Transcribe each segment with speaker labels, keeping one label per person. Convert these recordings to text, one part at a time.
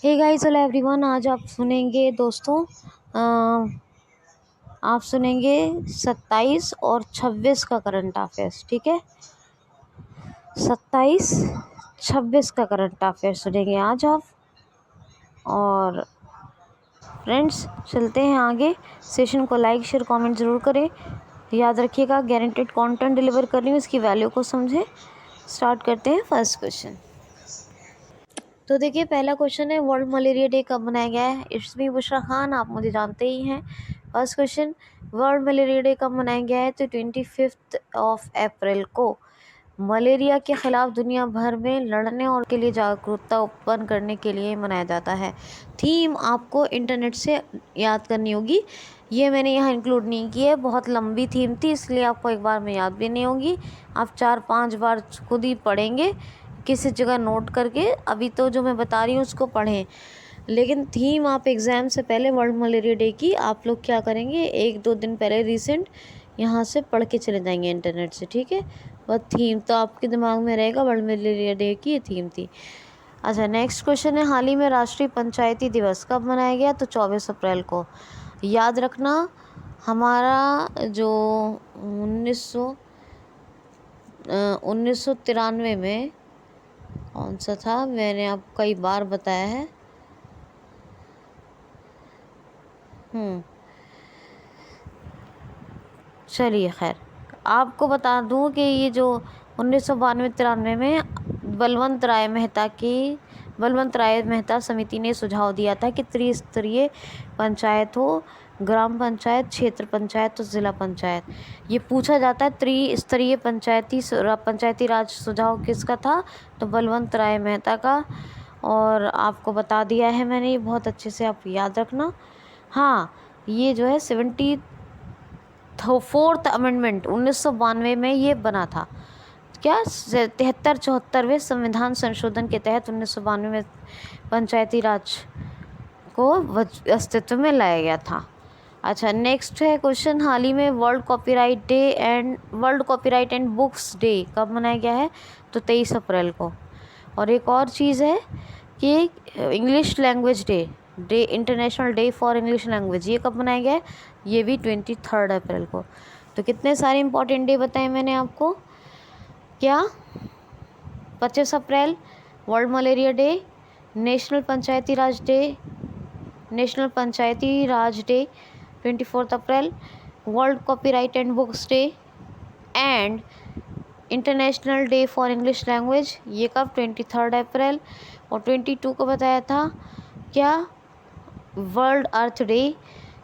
Speaker 1: Hey guys, hello everyone. आज आप सुनेंगे दोस्तों, आप सुनेंगे 27 और 26 का करंट अफेयर्स। ठीक है, 27 26 का करंट अफेयर्स सुनेंगे आज आप। और फ्रेंड्स, चलते हैं आगे। सेशन को लाइक शेयर कमेंट ज़रूर करें। याद रखिएगा, गारंटेड कंटेंट डिलीवर कर रही हूँ, इसकी वैल्यू को समझें। स्टार्ट करते हैं फर्स्ट क्वेश्चन। तो देखिए, पहला क्वेश्चन है, वर्ल्ड मलेरिया डे कब मनाया गया है? इट्स मी बुशरा खान, आप मुझे जानते ही हैं। First question, world malaria day कब मनाया गया है? तो 25 अप्रैल को मलेरिया के खिलाफ दुनिया भर में लड़ने और के लिए जागरूकता उत्पन्न करने के लिए मनाया जाता है। थीम आपको इंटरनेट से याद करनी होगी, ये मैंने यहाँ इंक्लूड नहीं की है, बहुत लंबी थीम थी इसलिए आपको एक बार में याद भी नहीं होगी। आप 4-5 बार खुद ही पढ़ेंगे, किसी जगह नोट करके। अभी तो जो मैं बता रही हूँ उसको पढ़ें, लेकिन थीम आप एग्ज़ाम से पहले वर्ल्ड मलेरिया डे की आप लोग क्या करेंगे, 1-2 दिन पहले रिसेंट यहाँ से पढ़ के चले जाएंगे इंटरनेट से। ठीक है, बस थीम तो आपके दिमाग में रहेगा, वर्ल्ड मलेरिया डे की ये थीम थी। अच्छा, नेक्स्ट क्वेश्चन है, हाल ही में राष्ट्रीय पंचायती दिवस कब मनाया गया? तो 24 अप्रैल को। याद रखना, हमारा जो 1993 में कौन सा था, मैंने आपको कई बार बताया है। चलिए खैर, आपको बता दूं कि ये जो 1992-93 में बलवंत राय मेहता समिति ने सुझाव दिया था कि त्रिस्तरीय पंचायत हो, ग्राम पंचायत, क्षेत्र पंचायत और ज़िला पंचायत। ये पूछा जाता है, त्रिस्तरीय पंचायती राज सुझाव किसका था? तो बलवंत राय मेहता का। और आपको बता दिया है मैंने, ये बहुत अच्छे से आप याद रखना। हाँ, ये जो है 74th अमेंडमेंट 1992 में ये बना था। क्या 73-74वें संविधान संशोधन के तहत 1992 में पंचायती राज को अस्तित्व में लाया गया था। अच्छा, नेक्स्ट है क्वेश्चन, हाल ही में world copyright and books day कब मनाया गया है? तो 23 अप्रैल को। और एक और चीज़ है कि English language day international day for English language, ये कब मनाया गया है? ये भी 23 अप्रैल को। तो कितने सारे इंपॉर्टेंट डे बताए मैंने आपको। क्या 25 अप्रैल world malaria day, national Panchayati Raj day 24 April, world copyright and books day and international day for English language, ये कब? 23 अप्रैल। और 22 को बताया था क्या? वर्ल्ड अर्थ डे,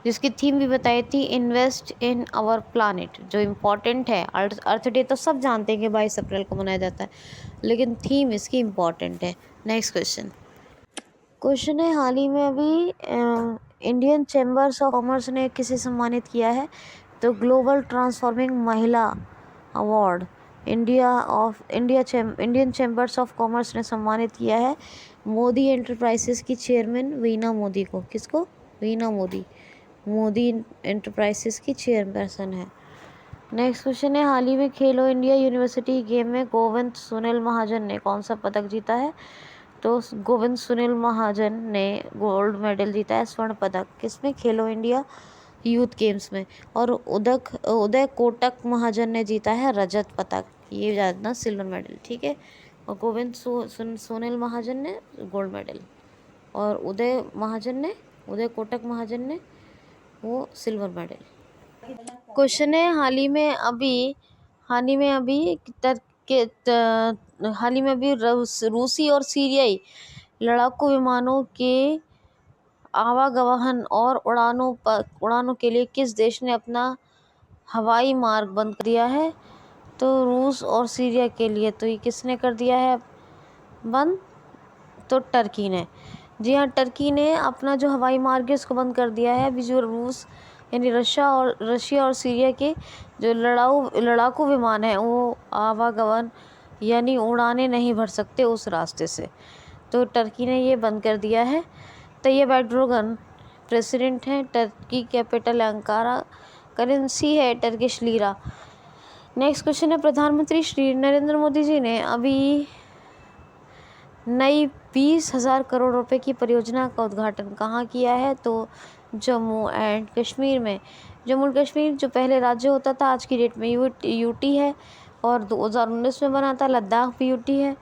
Speaker 1: जिसकी थीम भी बताई थी, इन्वेस्ट इन आवर प्लानिट, जो इम्पॉर्टेंट है। अर्थ डे तो सब जानते हैं कि 22 अप्रैल को मनाया जाता है, लेकिन थीम इसकी इम्पॉर्टेंट है। नेक्स्ट क्वेश्चन है, हाल ही में अभी इंडियन चैम्बर्स ऑफ कॉमर्स ने किसे सम्मानित किया है? तो ग्लोबल ट्रांसफॉर्मिंग महिला award Indian chambers of commerce ने सम्मानित किया है मोदी एंटरप्राइजेस की चेयरमैन वीना मोदी को। किसको? वीना मोदी एंटरप्राइजेस की चेयरपर्सन है। नेक्स्ट क्वेश्चन है, हाल ही में खेलो इंडिया यूनिवर्सिटी गेम में गोविंद सुनील महाजन ने कौन सा पदक जीता है? तो गोविंद सुनील महाजन ने गोल्ड मेडल जीता है, स्वर्ण पदक। किसमें? खेलो इंडिया यूथ गेम्स में। और उदय कोटक महाजन ने जीता है रजत पदक, ये जानना, सिल्वर मेडल। ठीक है, और गोविंद सुनील महाजन ने गोल्ड मेडल, और उदय कोटक महाजन ने वो सिल्वर मेडल। क्वेश्चन है, हाल ही में अभी रूसी और सीरियाई लड़ाकू विमानों के आवागमन और उड़ानों के लिए किस देश ने अपना हवाई मार्ग बंद कर दिया है? तो रूस और सीरिया के लिए। तो ये किसने कर दिया है बंद? तो टर्की ने। जी हाँ, टर्की ने अपना जो हवाई मार्ग है उसको बंद कर दिया है। अभी जो रूस यानी रशिया और सीरिया के जो लड़ाकू विमान हैं वो आवागमन यानी उड़ानें नहीं भर सकते उस रास्ते से, तो टर्की ने ये बंद कर दिया है। तैयब एर्दोगन प्रेसिडेंट हैं, टर्की कैपिटल अंकारा, करेंसी है टर्किश लीरा। नेक्स्ट क्वेश्चन है, प्रधानमंत्री श्री नरेंद्र मोदी जी ने अभी नई 20,000 करोड़ रुपए की परियोजना का उद्घाटन कहाँ किया है? तो जम्मू एंड कश्मीर में। जम्मू एंड कश्मीर जो पहले राज्य होता था, आज की डेट में यूटी है, और 2019 में बना था। लद्दाख भी यूटी है,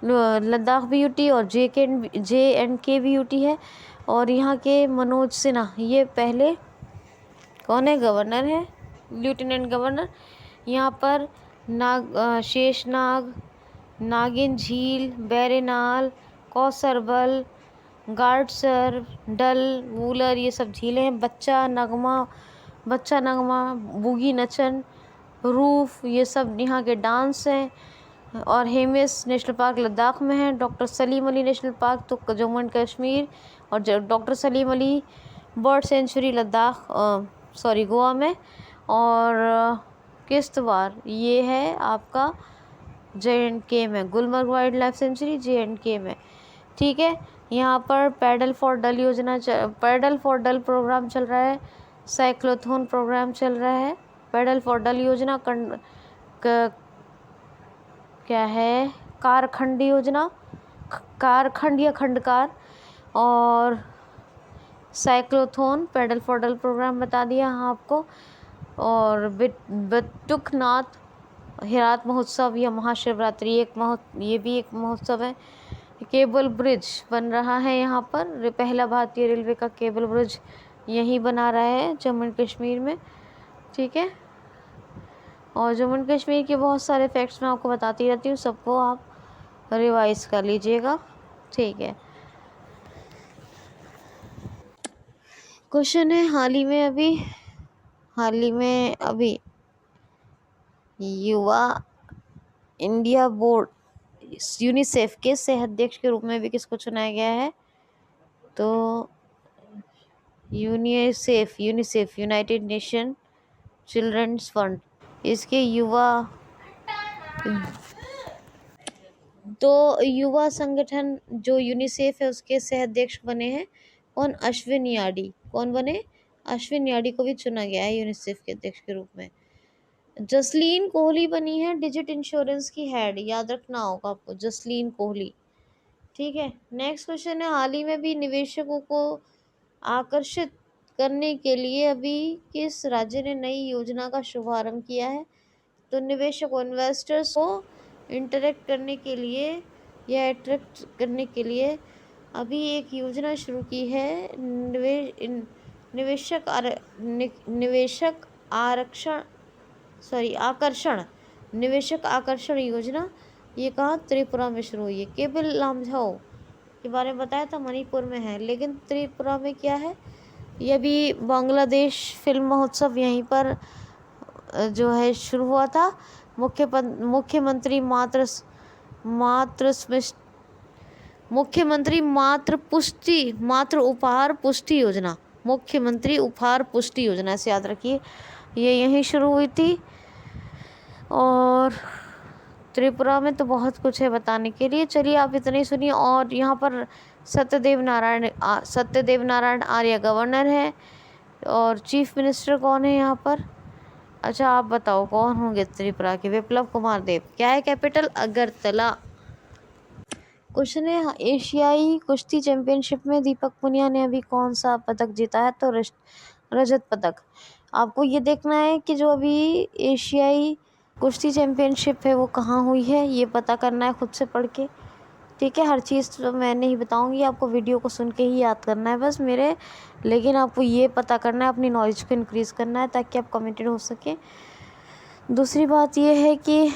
Speaker 1: लद्दाख भी यूटी, और JNK भी यूटी है। और यहाँ के मनोज सिन्हा, ये पहले कौन है? गवर्नर है, लेफ्टिनेंट गवर्नर। यहाँ पर शेषनाग, नागिन झील, बैरेनाल, कौसरबल, गाडसर, डल, वूलर, ये सब झीलें हैं। बच्चा नगमा, बूगी नचन, रूफ, ये सब यहाँ के डांस हैं। और हेमिस नेशनल पार्क लद्दाख में है। Doctor Salim Ali national park तो जम्मू एंड कश्मीर, और doctor Salim Ali bird sanctuary Ladakh, Goa में। और किश्तवाड़ ये है आपका JNK में। Gulmarg wild life sanctuary JNK में, ठीक है। यहाँ पर पैडल फॉर डल प्रोग्राम चल रहा है। साइक्लोथॉन प्रोग्राम चल रहा है। पैडल फॉर डल योजना क्या है? कारखंड योजना, कारखंड या खंडकार। और cyclothon, pedal for dull programme बता दिया हाँ आपको। और बटुकनाथ हेरात महोत्सव या महाशिवरात्रि ये भी एक महोत्सव है। केबल ब्रिज बन रहा है यहाँ पर, पहला भारतीय रेलवे का केबल ब्रिज यहीं बना रहा है जम्मू एंड कश्मीर में, ठीक है। और जम्मू एंड कश्मीर के बहुत सारे फैक्ट्स मैं आपको बताती रहती हूँ, सबको आप रिवाइज कर लीजिएगा, ठीक है। क्वेश्चन है, हाल ही में अभी युवा इंडिया बोर्ड यूनिसेफ के सह अध्यक्ष के रूप में भी किसको चुनाया गया है? तो UNICEF United Nation Children's Fund, इसके युवा संगठन जो यूनिसेफ है उसके सह अध्यक्ष बने हैं कौन? अश्विन याडी। कौन बने? अश्विन याडी को भी चुना गया है यूनिसेफ के अध्यक्ष के रूप में। जसलीन कोहली बनी है डिजिट इंश्योरेंस की हेड, याद रखना होगा आपको, जसलीन कोहली, ठीक है। नेक्स्ट क्वेश्चन है, हाल ही में भी निवेशकों को आकर्षित करने के लिए अभी किस राज्य ने नई योजना का शुभारंभ किया है? तो निवेशकों इन्वेस्टर्स को इंटरेक्ट करने के लिए या अट्रैक्ट करने के लिए अभी एक योजना शुरू की है, निवेशक आकर्षण योजना। ये कहाँ? त्रिपुरा में शुरू हुई है। केबिल लामझाओ के बारे में बताया था, मणिपुर में है, लेकिन त्रिपुरा में क्या है? ये भी बांग्लादेश फिल्म महोत्सव यहीं पर जो है शुरू हुआ था। मुख्यमंत्री मातृ उपहार पुष्टि योजना, मुख्यमंत्री उपहार पुष्टि योजना, ऐसे याद रखिए, ये यहीं शुरू हुई थी। और त्रिपुरा में तो बहुत कुछ है बताने के लिए, चलिए आप इतने ही सुनिए। और यहाँ पर सत्यदेव नारायण आर्य गवर्नर है। और चीफ मिनिस्टर कौन है यहाँ पर? अच्छा आप बताओ कौन होंगे त्रिपुरा के? विप्लव कुमार देव। क्या है कैपिटल? अगरतला। क्वेश्चन है, एशियाई कुश्ती चैंपियनशिप में दीपक पुनिया ने अभी कौन सा पदक जीता है? तो रजत पदक। आपको ये देखना है कि जो अभी एशियाई कुश्ती चैंपियनशिप है वो कहाँ हुई है, ये पता करना है खुद से पढ़ के, ठीक है। हर चीज़ तो मैं नहीं बताऊंगी आपको, वीडियो को सुन के ही याद करना है बस मेरे, लेकिन आपको ये पता करना है, अपनी नॉलेज को इंक्रीज़ करना है ताकि आप कमिटेड हो सके। दूसरी बात ये है कि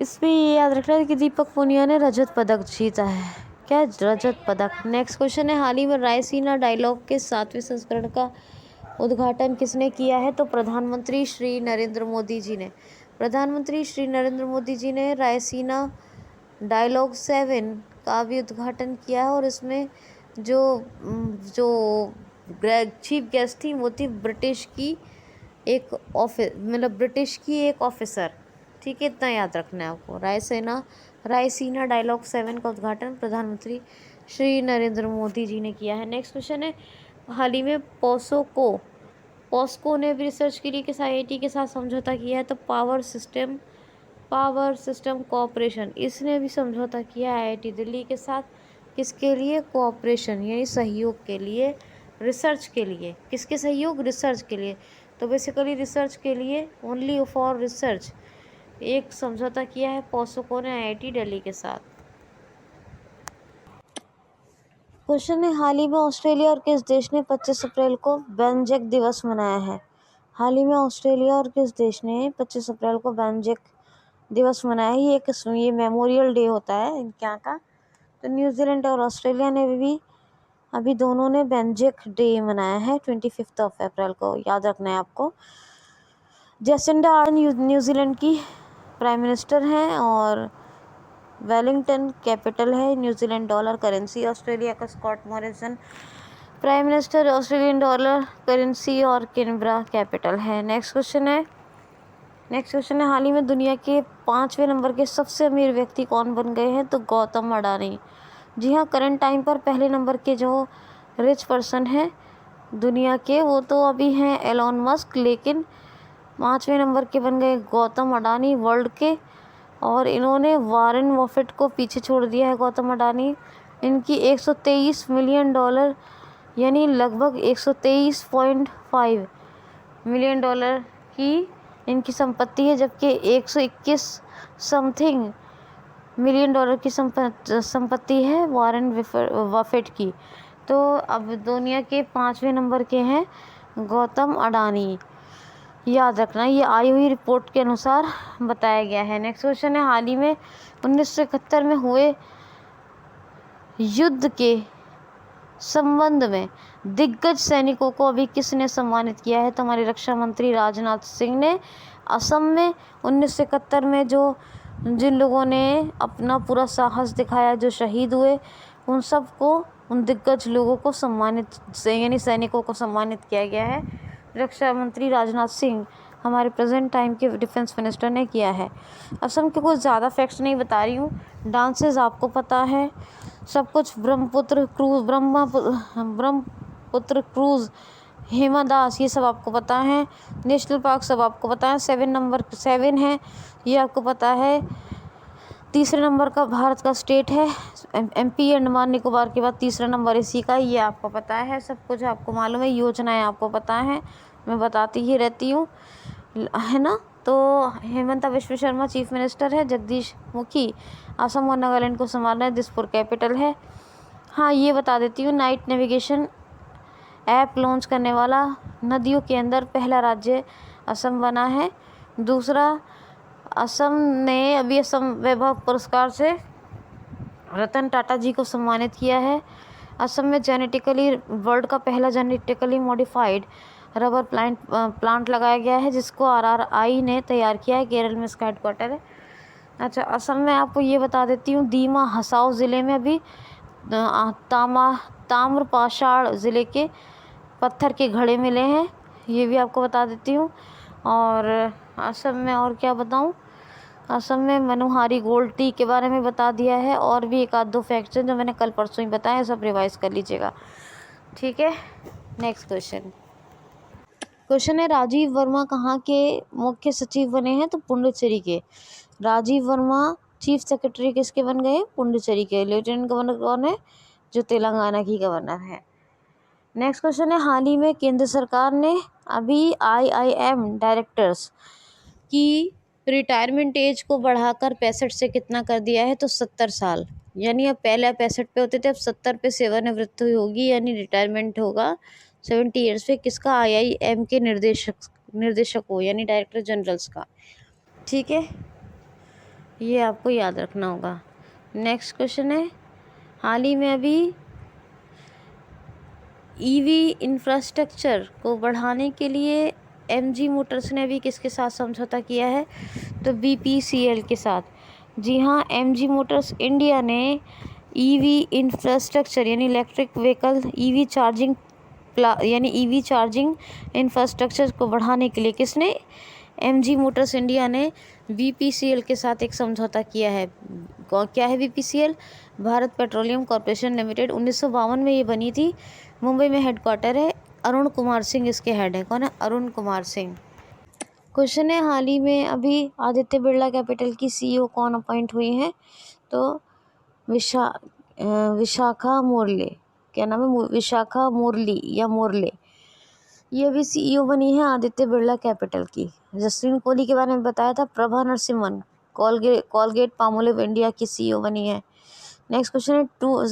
Speaker 1: इसमें ये याद रखना है कि दीपक पुनिया ने रजत पदक जीता है। क्या? रजत पदक। नेक्स्ट क्वेश्चन है, हाल ही में रायसीना डायलॉग के 7वें संस्करण का उद्घाटन किसने किया है? तो प्रधानमंत्री श्री नरेंद्र मोदी जी ने रायसीना डायलॉग 7 का भी उद्घाटन किया है। और इसमें जो चीफ गेस्ट थी वो थी ब्रिटिश की एक ऑफिसर, ठीक है, इतना याद रखना है आपको। रायसीना डायलॉग 7 का उद्घाटन प्रधानमंत्री श्री नरेंद्र मोदी जी ने किया है। नेक्स्ट क्वेश्चन है, हाल ही में पोसोको पॉस्को ने भी रिसर्च के लिए किस आईआईटी के साथ समझौता किया है? तो पावर सिस्टम कोऑपरेशन, इसने भी समझौता किया आईआईटी दिल्ली के साथ। किसके लिए? कोऑपरेशन यानी सहयोग के लिए, रिसर्च के लिए। किसके सहयोग? रिसर्च के लिए। तो बेसिकली रिसर्च के लिए, ओनली फॉर रिसर्च, एक समझौता किया है पॉस्को ने आईआईटी दिल्ली के साथ। क्वेश्चन है, हाल ही में ऑस्ट्रेलिया और किस देश ने 25 अप्रैल को बैंजेक दिवस मनाया है? हाल ही में ऑस्ट्रेलिया और किस देश ने 25 अप्रैल को बैंजेक दिवस मनाया है? ये मेमोरियल डे होता है इनके यहाँ का। तो न्यूजीलैंड और ऑस्ट्रेलिया ने भी अभी दोनों ने बैंजेक डे मनाया है 25 अप्रैल को, याद रखना है आपको। जेसिंडा आर्डन न्यूजीलैंड की प्राइम मिनिस्टर हैं और वेलिंगटन कैपिटल है न्यूजीलैंड डॉलर करेंसी। ऑस्ट्रेलिया का Scott Morrison prime minister, Australian dollar currency और कैनबरा कैपिटल है। नेक्स्ट क्वेश्चन है, हाल ही में दुनिया के 5वें नंबर के सबसे अमीर व्यक्ति कौन बन गए हैं? तो गौतम अडानी। जी हाँ, करंट टाइम पर पहले नंबर के जो रिच पर्सन हैं दुनिया के, वो तो अभी हैं एलोन मस्क, लेकिन 5वें नंबर के बन गए गौतम अडानी वर्ल्ड के। और इन्होंने वॉरेन बफेट को पीछे छोड़ दिया है। गौतम अडानी, इनकी $123 मिलियन यानी लगभग 123.5 मिलियन की इनकी संपत्ति है, जबकि 121 समथिंग मिलियन की संपत्ति है वॉरेन बफेट की। तो अब दुनिया के 5वें नंबर के हैं गौतम अडानी, याद रखना, ये आई हुई रिपोर्ट के अनुसार बताया गया है। नेक्स्ट क्वेश्चन है, हाल ही में 1971 में हुए युद्ध के संबंध में दिग्गज सैनिकों को अभी किसने सम्मानित किया है? तो हमारे रक्षा मंत्री राजनाथ सिंह ने। असम में 1971 में जिन लोगों ने अपना पूरा साहस दिखाया, जो शहीद हुए, उन सबको, उन दिग्गज लोगों को सम्मानित यानी सैनिकों को सम्मानित किया गया है। रक्षा मंत्री राजनाथ सिंह, हमारे प्रेजेंट टाइम के डिफेंस मिनिस्टर, ने किया है। असम के कुछ ज़्यादा फैक्ट्स नहीं बता रही हूँ, डांसेस आपको पता है सब कुछ। ब्रह्मपुत्र क्रूज, हेमा दास, ये सब आपको पता है। नेशनल पार्क सब आपको पता है। 7 है, ये आपको पता है। तीसरे नंबर का भारत का स्टेट है एमपी, अंडमान निकोबार के बाद तीसरा नंबर इसी का, ये आपको पता है। सब कुछ आपको मालूम है, योजनाएं आपको पता है, मैं बताती ही रहती हूँ, है ना। तो हेमंता विश्व शर्मा चीफ मिनिस्टर है। जगदीश मुखी असम और नागालैंड को संभाल रहे हैं। दिसपुर कैपिटल है। हाँ, ये बता देती हूँ, नाइट नेविगेशन ऐप लॉन्च करने वाला नदियों के अंदर पहला राज्य असम बना है। दूसरा, असम ने अभी असम वैभव पुरस्कार से रतन टाटा जी को सम्मानित किया है। असम में वर्ल्ड का पहला जेनेटिकली मॉडिफाइड रबर प्लांट लगाया गया है, जिसको RRI ने तैयार किया है। केरल में इसका हेडक्वार्टर है। अच्छा, असम में आपको ये बता देती हूँ, दीमा हसाओ ज़िले में अभी ताम्रपाशाड़ ज़िले के पत्थर के घड़े मिले हैं, ये भी आपको बता देती हूँ। और असम में और क्या बताऊँ, असम में मनुहारी गोल्ड टी के बारे में बता दिया है, और भी एक आध दो फैक्ट्स हैं जो मैंने कल परसों ही बताए, सब रिवाइज कर लीजिएगा, ठीक है। नेक्स्ट क्वेश्चन है, राजीव वर्मा कहाँ के मुख्य सचिव बने हैं? तो पुडुचेरी के। राजीव वर्मा चीफ सेक्रेटरी किसके बन गए? पुडुचेरी के। लेफ्टिनेंट गवर्नर कौन है? जो तेलंगाना की गवर्नर है। नेक्स्ट क्वेश्चन है, हाल ही में केंद्र सरकार ने अभी IIM डायरेक्टर्स की रिटायरमेंट एज को बढ़ाकर 65 से कितना कर दिया है? तो 70 साल, यानी अब पहले 65 पे होते थे, अब 70 पे सेवानिवृत्ति होगी, यानी रिटायरमेंट होगा 70 ईयर्स पे। किसका? IIM के निर्देशक हो, यानी डायरेक्टर जनरल्स का, ठीक है, ये आपको याद रखना होगा। नेक्स्ट क्वेश्चन है, हाल ही में अभी EV इंफ्रास्ट्रक्चर को बढ़ाने के लिए MG मोटर्स ने भी किसके साथ समझौता किया है? तो BPCL के साथ। जी हाँ, MG मोटर्स इंडिया ने EV इंफ्रास्ट्रक्चर यानी electric vehicle EV charging infrastructure को बढ़ाने के लिए किसने? MG मोटर्स इंडिया ने BPCL के साथ एक समझौता किया है। क्या है BPCL? Bharat petroleum corporation limited. 1952 में ये बनी थी, मुंबई में हेडक्वार्टर है। अरुण कुमार सिंह इसके हेड है। कौन है? अरुण कुमार सिंह। क्वेश्चन है, हाल ही में अभी आदित्य बिरला कैपिटल की सीईओ कौन अपॉइंट हुई हैं? तो विशाखा मोर्ले। क्या नाम है? विशाखा मोरली या मोरले। ये अभी सीईओ बनी है आदित्य बिरला कैपिटल की। जसलीन कोहली के बारे में बताया था। Prabha Narasimhan Colgate Palmolive India की सीईओ बनी है। नेक्स्ट क्वेश्चन है,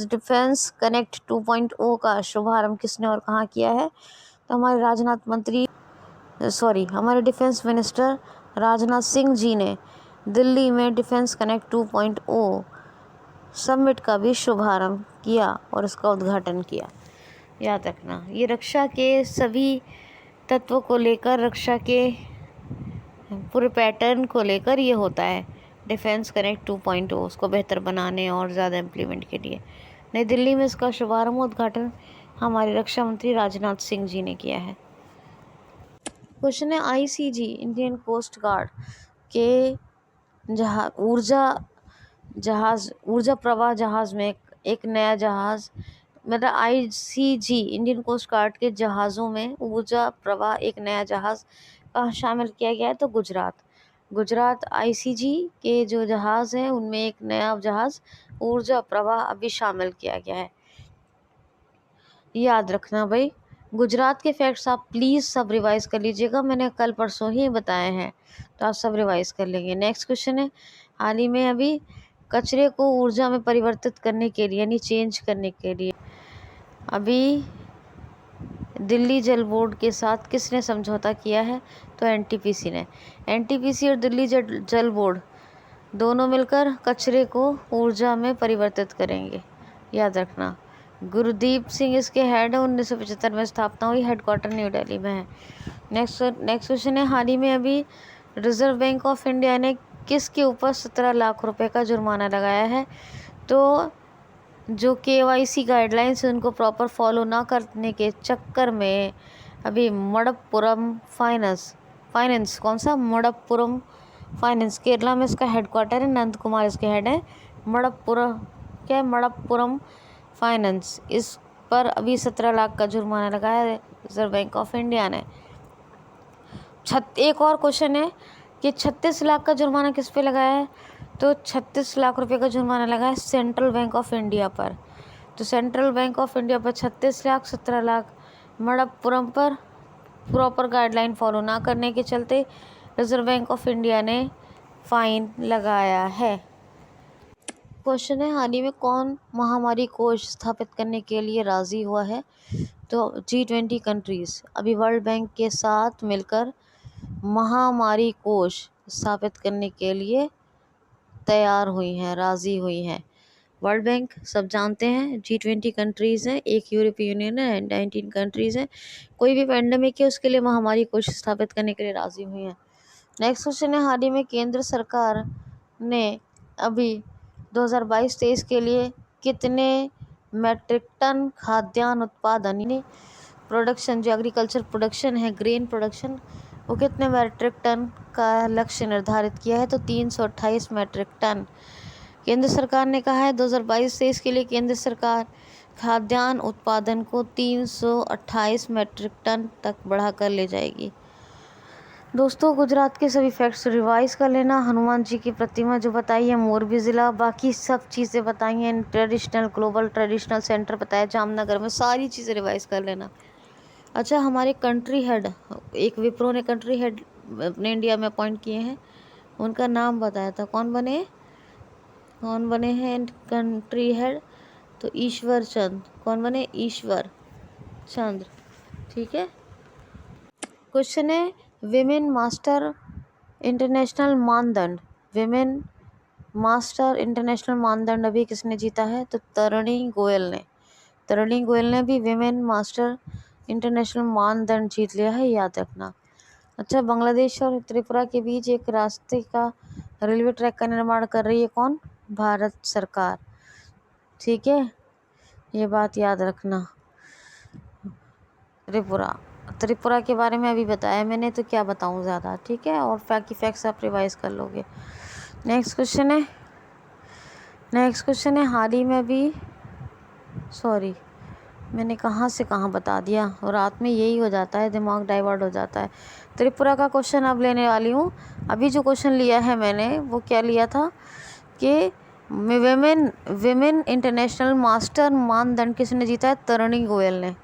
Speaker 1: डिफेंस कनेक्ट 2.0 का शुभारंभ किसने और कहाँ किया है? तो हमारे डिफेंस मिनिस्टर राजनाथ सिंह जी ने दिल्ली में डिफेंस कनेक्ट 2.0 समिट का भी शुभारंभ किया और इसका उद्घाटन किया। याद रखना, ये रक्षा के सभी तत्वों को लेकर, रक्षा के पूरे पैटर्न को लेकर ये होता है डिफेंस कनेक्ट 2.0, उसको बेहतर बनाने और ज़्यादा इम्प्लीमेंट के लिए। नई दिल्ली में इसका शुभारंभ उद्घाटन हमारे रक्षा मंत्री राजनाथ सिंह जी ने किया है। क्वेश्चन है, आईसीजी इंडियन कोस्ट गार्ड के ऊर्जा प्रवाह जहाज में एक नया जहाज, मतलब आईसीजी इंडियन कोस्ट गार्ड के जहाज़ों में ऊर्जा प्रवाह एक नया जहाज़ कहाँ शामिल किया गया है? तो गुजरात आईसीजी के जो जहाज़ हैं उनमें एक नया जहाज़ ऊर्जा प्रवाह अभी शामिल किया गया है। याद रखना भाई, गुजरात के फैक्ट्स आप प्लीज़ सब रिवाइज कर लीजिएगा, मैंने कल परसों ही बताए हैं, तो आप सब रिवाइज कर लेंगे। नेक्स्ट क्वेश्चन है, हाल ही में अभी कचरे को ऊर्जा में परिवर्तित करने के लिए यानी चेंज करने के लिए अभी दिल्ली जल बोर्ड के साथ किसने समझौता किया है? तो एनटीपीसी ने। एनटीपीसी और दिल्ली जल बोर्ड दोनों मिलकर कचरे को ऊर्जा में परिवर्तित करेंगे। याद रखना, गुरदीप सिंह इसके हेड है। 1975 में स्थापना हुई, हेडक्वार्टर न्यू दिल्ली में है। नेक्स्ट क्वेश्चन है, हाल ही में अभी रिजर्व बैंक ऑफ इंडिया ने किसके ऊपर 17 लाख रुपए का जुर्माना लगाया है? तो जो केवाईसी गाइडलाइंस है उनको प्रॉपर फॉलो ना करने के चक्कर में अभी मणप्पुरम फाइनेंस कौन सा? मणप्पुरम फाइनेंस, केरला में इसका हेडक्वार्टर है। नंद कुमार इसके हेड है। मणप्पुरम फाइनेंस, इस पर अभी 17 लाख का जुर्माना लगाया है रिजर्व बैंक ऑफ इंडिया ने। एक और क्वेश्चन है कि 36 लाख का जुर्माना किस पे लगाया है? तो 36 लाख रुपए का जुर्माना लगा है सेंट्रल बैंक ऑफ इंडिया पर। तो सेंट्रल बैंक ऑफ इंडिया पर 36 लाख, 17 लाख मणप्पुरम पर प्रॉपर गाइडलाइन फॉलो ना करने के चलते रिजर्व बैंक ऑफ इंडिया ने फाइन लगाया है। क्वेश्चन है, हाल ही में कौन महामारी कोष स्थापित करने के लिए राजी हुआ है? तो G20 कंट्रीज अभी वर्ल्ड बैंक के साथ मिलकर महामारी कोष स्थापित करने के लिए तैयार हुई हैं, राजी हुई हैं। वर्ल्ड बैंक सब जानते हैं, G20 कंट्रीज़ हैं, एक यूरोपीय यूनियन है, 19 कंट्रीज़ हैं। कोई भी पैंडेमिक है उसके लिए महामारी कोष स्थापित करने के लिए राजी हुई हैं। नेक्स्ट क्वेश्चन है, हाल ही में केंद्र सरकार ने अभी 2022-23 के लिए कितने मैट्रिक टन खाद्यान्न उत्पादन प्रोडक्शन, जो एग्रीकल्चर प्रोडक्शन है, ग्रेन प्रोडक्शन, वो कितने मैट्रिक टन का लक्ष्य निर्धारित किया है? तो 328 मैट्रिक टन। केंद्र सरकार ने कहा है 2022-23 के लिए केंद्र सरकार खाद्यान्न उत्पादन को 328 मैट्रिक टन तक बढ़ाकर ले जाएगी। दोस्तों, गुजरात के सभी फैक्ट्स रिवाइज कर लेना। हनुमान जी की प्रतिमा जो बताई है मोरबी ज़िला, बाकी सब चीज़ें बताई हैं, ट्रेडिशनल ग्लोबल ट्रेडिशनल सेंटर बताया जामनगर में, सारी चीज़ें रिवाइज कर लेना। अच्छा, हमारे कंट्री हेड, एक विप्रो ने कंट्री हेड अपने इंडिया में अपॉइंट किए हैं, उनका नाम बताया था। कौन बने हैं कंट्री हेड? तो ईश्वर चंद्र। कौन बने? ईश्वर चंद्र। ठीक है। क्वेश्चन है, विमेन मास्टर इंटरनेशनल मानदंड अभी किसने जीता है? तो तरुणी गोयल ने भी विमेन मास्टर इंटरनेशनल मानदंड जीत लिया है, याद रखना। अच्छा, बांग्लादेश और त्रिपुरा के बीच एक रास्ते का रेलवे ट्रैक का निर्माण कर रही है कौन? भारत सरकार। ठीक है, ये बात याद रखना। त्रिपुरा के बारे में अभी बताया मैंने, तो क्या बताऊं ज़्यादा। ठीक है, और फैक्ट्स आप रिवाइज कर लोगे। नेक्स्ट क्वेश्चन है, हाल ही में अभी मैंने कहाँ से कहाँ बता दिया, और रात में यही हो जाता है, दिमाग डाइवर्ट हो जाता है। त्रिपुरा का क्वेश्चन अब लेने वाली हूँ। अभी जो क्वेश्चन लिया है मैंने वो क्या लिया था कि विमेन इंटरनेशनल मास्टर मानदंड किसने जीता है? तरुणी गोयल ने।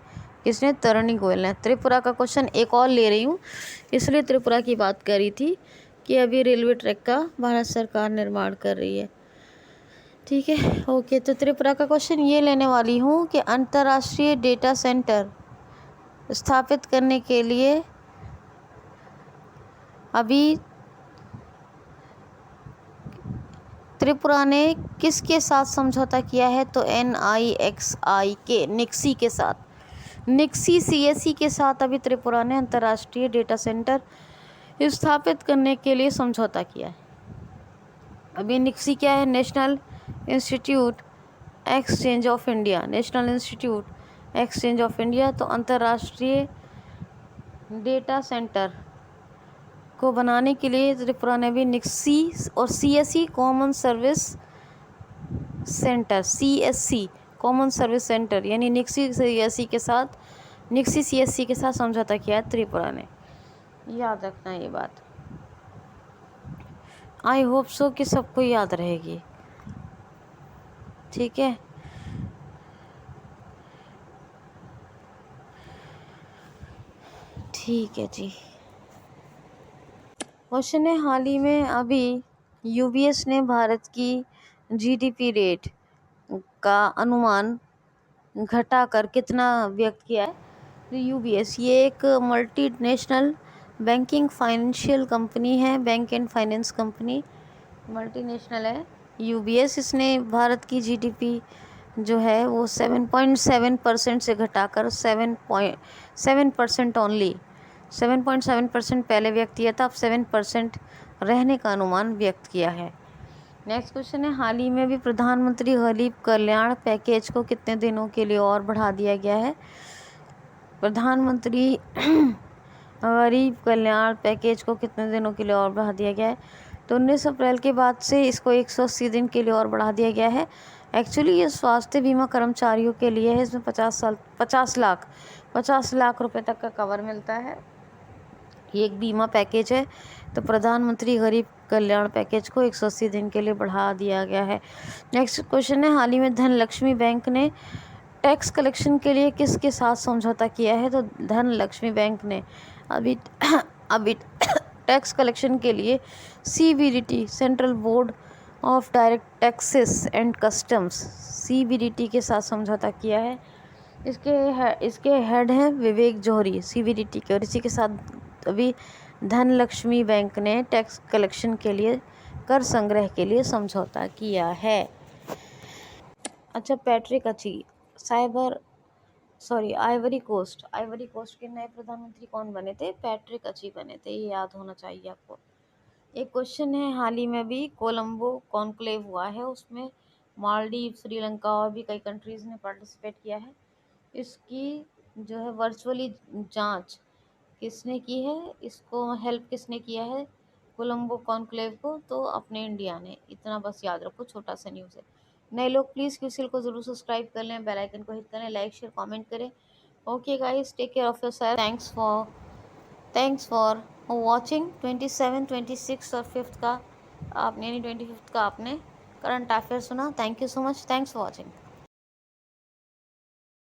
Speaker 1: किसने? तरुणी गोयल ने। त्रिपुरा का क्वेश्चन एक और ले रही हूँ, इसलिए त्रिपुरा की बात करी थी कि अभी रेलवे ट्रैक का भारत सरकार निर्माण कर रही है। ठीक है, ओके। तो त्रिपुरा का क्वेश्चन ये लेने वाली हूँ कि अंतर्राष्ट्रीय डेटा सेंटर स्थापित करने के लिए अभी त्रिपुरा ने किसके साथ समझौता किया है? तो NIXI के, निक्सी के साथ, निक्सी CSE के साथ अभी त्रिपुरा ने अंतर्राष्ट्रीय डेटा सेंटर स्थापित करने के लिए समझौता किया है। अभी निक्सी क्या है? National institute exchange of India, national institute exchange of India. तो अंतर्राष्ट्रीय डेटा सेंटर को बनाने के लिए त्रिपुरा ने भी निक्सी और CSE common service centre, CSC common service centre, यानी निक्सी CSE के साथ, निक्सी CSC के साथ समझौता किया है त्रिपुरा ने। याद रखना ये बात। आई होप सो कि सबको याद रहेगी। ठीक है, ठीक है जी। क्वेश्चन है, हाल ही में अभी UBS ने भारत की GDP रेट का अनुमान घटाकर कितना व्यक्त किया है? तो UBS ये एक मल्टीनेशनल बैंकिंग फाइनेंशियल कंपनी है, bank and finance company, multinational है UBS। इसने भारत की GDP जो है वो 7.7% से घटाकर 7.7% ओनली, 7.7% पहले व्यक्त किया था, अब 7% रहने का अनुमान व्यक्त किया है। नेक्स्ट क्वेश्चन है, हाल ही में भी प्रधानमंत्री गरीब कल्याण पैकेज को कितने दिनों के लिए और बढ़ा दिया गया है? प्रधानमंत्री गरीब कल्याण पैकेज को कितने दिनों के लिए और बढ़ा दिया गया है? तो 19 अप्रैल के बाद से इसको 180 दिन के लिए और बढ़ा दिया गया है। एक्चुअली ये स्वास्थ्य बीमा कर्मचारियों के लिए है। इसमें 50 लाख रुपए तक का कवर मिलता है। ये एक बीमा पैकेज है। तो प्रधानमंत्री गरीब कल्याण पैकेज को 180 दिन के लिए बढ़ा दिया गया है। नेक्स्ट क्वेश्चन है, हाल ही में धनलक्ष्मी बैंक ने टैक्स कलेक्शन के लिए किसके साथ समझौता किया है? तो धनलक्ष्मी बैंक ने अभी टैक्स कलेक्शन के लिए CBDT, central board of direct taxes and customs, CBDT के साथ समझौता किया है। इसके हेड हैं विवेक जौहरी, CBDT के, और इसी के साथ अभी धनलक्ष्मी बैंक ने टैक्स कलेक्शन के लिए, कर संग्रह के लिए समझौता किया है। अच्छा, पैट्रिक अची आइवरी कोस्ट के नए प्रधानमंत्री कौन बने थे? पैट्रिक अची बने थे, ये याद होना चाहिए आपको। एक क्वेश्चन है, हाल ही में भी कोलंबो कॉन्क्लेव हुआ है, उसमें मालदीव, श्रीलंका और भी कई कंट्रीज ने पार्टिसिपेट किया है। इसकी जो है वर्चुअली जांच किसने की है? इसको हेल्प किसने किया है कोलंबो कॉन्क्लेव को? तो अपने इंडिया ने। इतना बस याद रखो, छोटा सा न्यूज़ है। नए लोग प्लीज़ क्यूसिल को ज़रूर सब्सक्राइब कर लें, बेल आइकन को हिट करें, लाइक शेयर कमेंट करें। Okay guys, take care of yourself. Thanks for watching. 27, 26 और 5th का आपने, यानी 25th का आपने करंट अफेयर सुना। Thank you so much, thanks for watching.